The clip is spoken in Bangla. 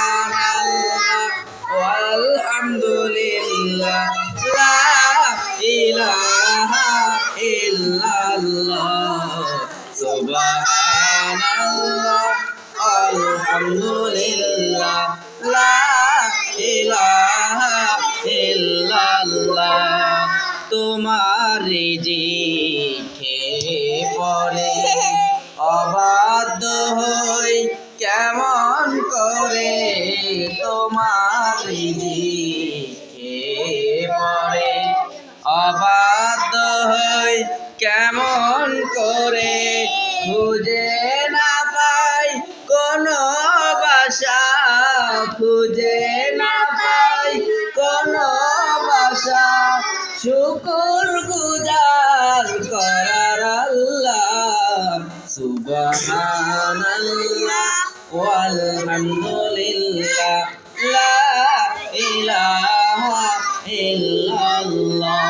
সুবহানাল্লাহ ওয়ালহামদুলিল্লাহ লা ইলাহা ইল্লাল্লাহ সুবহানাল্লাহ আলহামদুলিল্লাহ লা ইলাহা ইল্লাল্লাহ তোমার রিজিকে পরে অবাধ্য হই কেমন করে তোমার রিজিকে পরে অবাধ্য হই কেমন করে খুঁজে না পাই কোনো বাসা খুঁজে না পাই কোনো বাসা শুকর গুজার করার আল্লাহ সুবহানাল্লাহ ওয়ালহামদুলিল্লাহ লা ইলাহা ইল্লাল্লাহ।